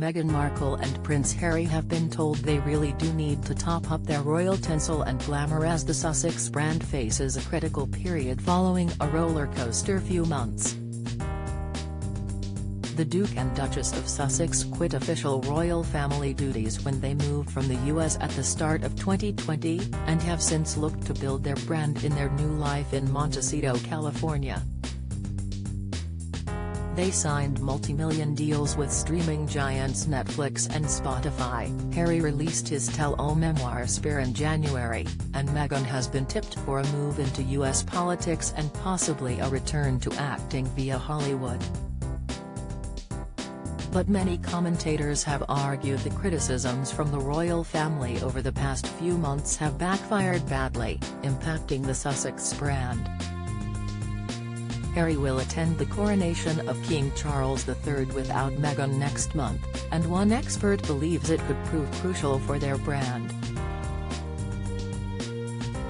Meghan Markle and Prince Harry have been told they really do need to top up their royal tinsel and glamour as the Sussex brand faces a critical period following a roller-coaster few months. The Duke and Duchess of Sussex quit official royal family duties when they moved from the US at the start of 2020, and have since looked to build their brand in their new life in Montecito, California. They signed multi-million deals with streaming giants Netflix and Spotify. Harry released his tell-all memoir Spare in January, and Meghan has been tipped for a move into US politics and possibly a return to acting via Hollywood. But many commentators have argued the criticisms from the royal family over the past few months have backfired badly, impacting the Sussex brand. Harry will attend the coronation of King Charles III without Meghan next month, and one expert believes it could prove crucial for their brand.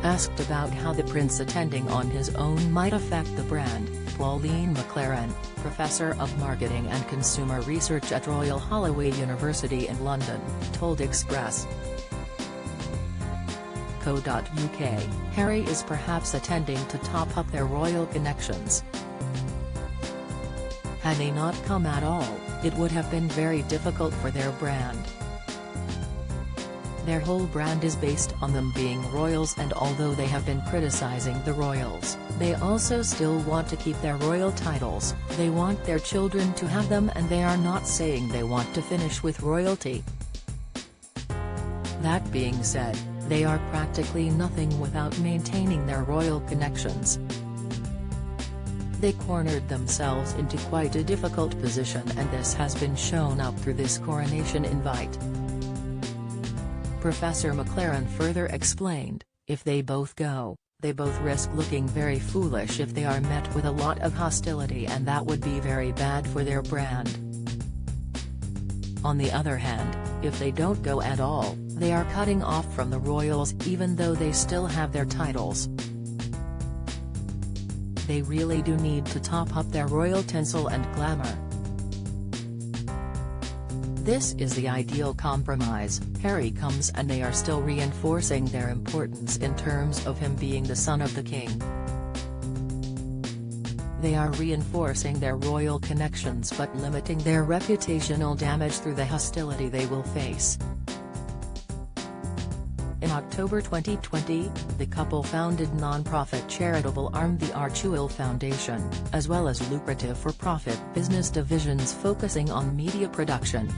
Asked about how the prince attending on his own might affect the brand, Pauline McLaren, professor of marketing and consumer research at Royal Holloway University in London, told Express.co.uk, Harry is perhaps attending to top up their royal connections. Had they not come at all, it would have been very difficult for their brand. Their whole brand is based on them being royals, and although they have been criticizing the royals, they also still want to keep their royal titles. They want their children to have them, and they are not saying they want to finish with royalty. That being said, they are practically nothing without maintaining their royal connections. They cornered themselves into quite a difficult position, and this has been shown up through this coronation invite. Professor McLaren further explained, if they both go, they both risk looking very foolish if they are met with a lot of hostility, and that would be very bad for their brand. On the other hand, if they don't go at all, they are cutting off from the royals even though they still have their titles. They really do need to top up their royal tinsel and glamour. This is the ideal compromise. Harry comes and they are still reinforcing their importance in terms of him being the son of the king. They are reinforcing their royal connections but limiting their reputational damage through the hostility they will face. In October 2020, the couple founded non-profit charitable arm the Archewell Foundation, as well as lucrative for-profit business divisions focusing on media production.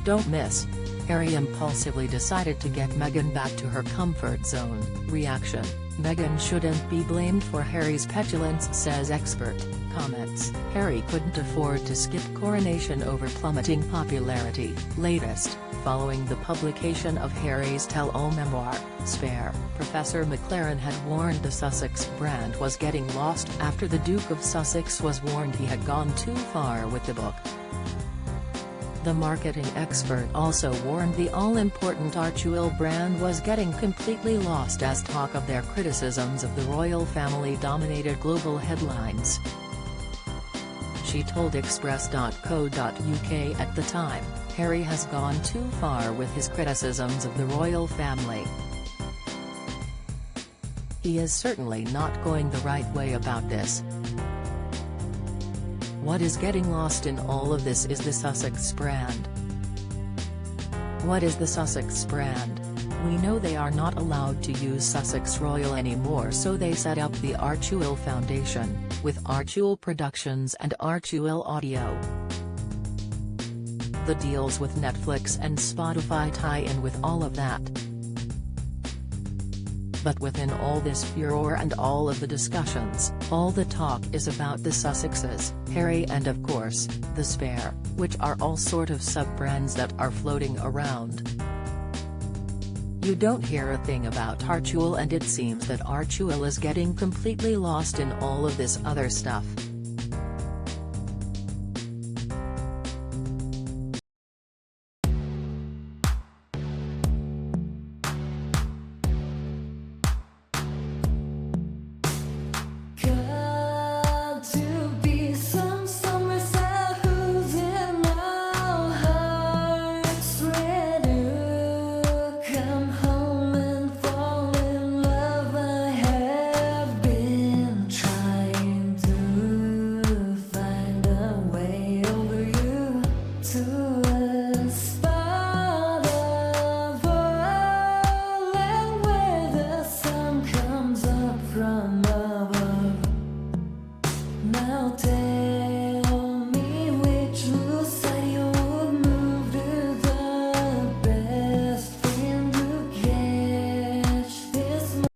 Don't miss: Harry impulsively decided to get Meghan back to her comfort zone. Reaction: Meghan shouldn't be blamed for Harry's petulance, says expert. Comments: Harry couldn't afford to skip coronation over plummeting popularity. Latest: following the publication of Harry's tell-all memoir, Spare, Professor McLaren had warned the Sussex brand was getting lost after the Duke of Sussex was warned he had gone too far with the book. The marketing expert also warned the all-important Archewell brand was getting completely lost as talk of their criticisms of the royal family dominated global headlines. She told Express.co.uk at the time, Harry has gone too far with his criticisms of the royal family. He is certainly not going the right way about this. What is getting lost in all of this is the Sussex brand. What is the Sussex brand? We know they are not allowed to use Sussex Royal anymore, so they set up the Archewell Foundation, with Archewell Productions and Archewell Audio. The deals with Netflix and Spotify tie in with all of that. But within all this furore and all of the discussions, all the talk is about the Sussexes, Harry and of course, the Spare, which are all sort of sub-brands that are floating around. You don't hear a thing about Archewell, and it seems that Archewell is getting completely lost in all of this other stuff.